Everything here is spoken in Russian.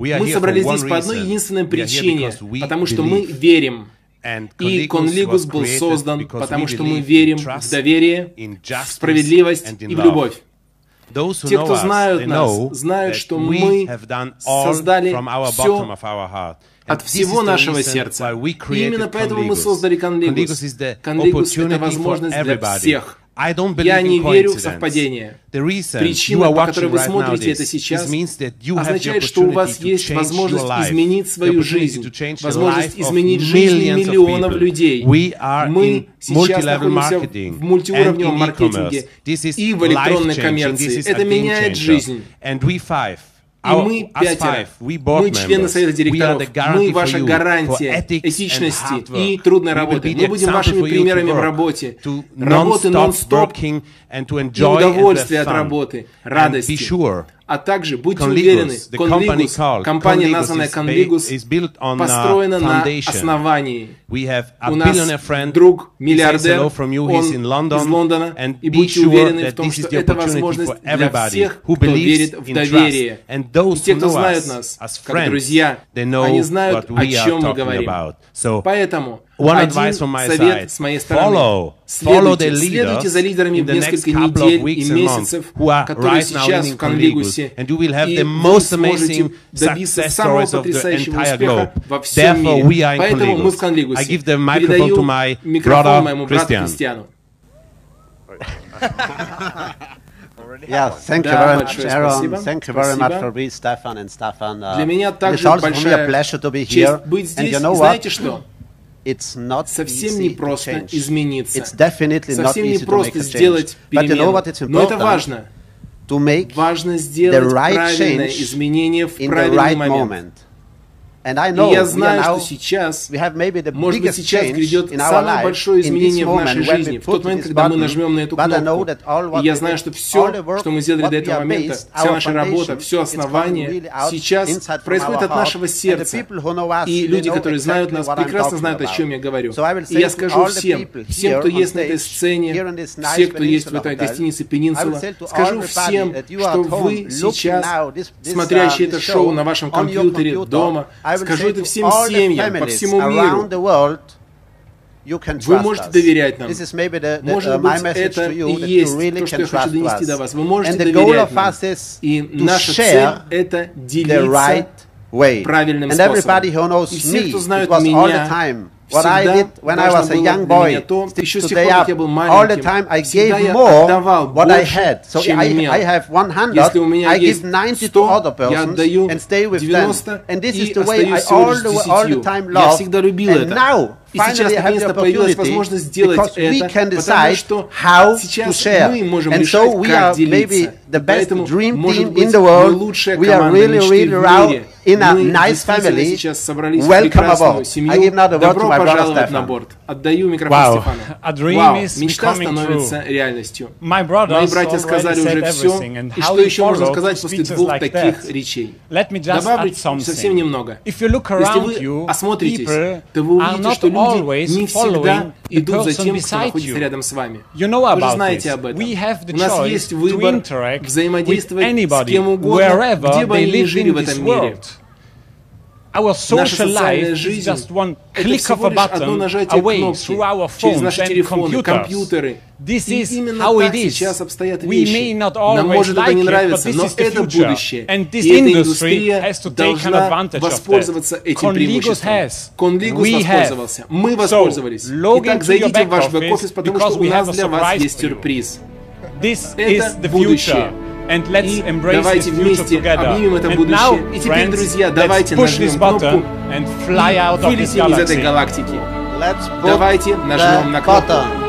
Мы собрались здесь по одной единственной причине, потому что мы верим. И Конлигус был создан, потому что мы верим в доверие, в справедливость и в любовь. Те, кто знают нас, знают, что мы создали все от всего нашего сердца. И именно поэтому мы создали Конлигус. Конлигус — это возможность для всех. Я не верю в совпадение. Причина, по которой вы смотрите это сейчас, означает, что у вас есть возможность изменить свою жизнь, возможность изменить жизни миллионов людей. Мы сейчас находимся в мультиуровневом маркетинге и в электронной коммерции. Это меняет жизнь. И мы пятеро, мы члены совета директоров, мы ваша гарантия этичности и трудной работы. Мы будем вашими примерами в работе, работы нон-стоп и удовольствия от работы, радости. А также будьте уверены, Конлигус, компания, названная Конлигус, построена на основании. У нас друг миллиардер, он из Лондона, и будьте уверены в том, что это возможность для всех, кто верит в доверие. И те, кто знают нас как друзья, они знают, о чем мы говорим. Поэтому один совет с моей стороны. Следуйте за лидерами в несколько недель и месяцев, которые сейчас в Конлигусе, и вы сможете добиться самого потрясающего успеха во всем мире. Поэтому мы в Конлигусе. Передаю микрофон моему брату Кристиану. Yeah, thank you very much, Aaron. Thank you very much for being Stefan and Stefan. Для меня также большая честь быть здесь. Знаете что? Совсем не просто измениться. Совсем не просто сделать перемену. Но это важно. Важно сделать правильное изменение в правильный момент. И я знаю, что сейчас, может быть, сейчас грядет самое большое изменение в нашей жизни, в тот момент, когда мы нажмем на эту кнопку. И я знаю, что все, что мы сделали до этого момента, вся наша работа, все основание, сейчас происходит от нашего сердца. И люди, которые знают нас, прекрасно знают, о чем я говорю. И я скажу всем, кто есть на этой сцене, все, кто есть в этой гостинице Пенинсула, скажу всем, что вы сейчас, смотрящие это шоу на вашем компьютере, дома, скажу это всем семьям по всему миру. Вы можете доверять нам. Может быть, это и есть то, что я хочу донести до вас. Вы можете доверять нам. И наша цель — это делиться правильным способом. И все, кто знают меня, what I did when I was a young boy, today all the time I gave more what I had. So I have 100, I give 90 to other persons and stay with them. And this is the way I all the time love. And now, finally, I have the opportunity because we can decide how to share. And so we are maybe the best dream team in the world. We are really, really around in a nice family. Welcome aboard. I give now the word to my brother Stefan. Отдаю микрофон Стефану. Мечта становится реальностью. Мои братья сказали уже все. И что еще можно сказать после двух таких речей? Добавлю совсем немного. Если вы осмотритесь, то вы увидите, что люди не всегда идут за тем, кто находится рядом с вами. Вы же знаете об этом. У нас есть выбор взаимодействовать с кем угодно, где бы они ни жили в этом мире. Наша социальная жизнь — это всего лишь одно нажатие кнопки через наши телефоны, компьютеры. И именно так сейчас обстоят вещи. Нам может это не нравиться, но это будущее. И эта индустрия должна воспользоваться этим преимуществом. Конлигус воспользовался. Мы воспользовались. Итак, зайдите в ваш бэк-офис, потому что у нас для вас есть сюрприз. Это будущее. И давайте вместе обнимем это будущее. И теперь, друзья, давайте нажмем кнопку и вылетим из этой галактики. Давайте нажмем на кнопку.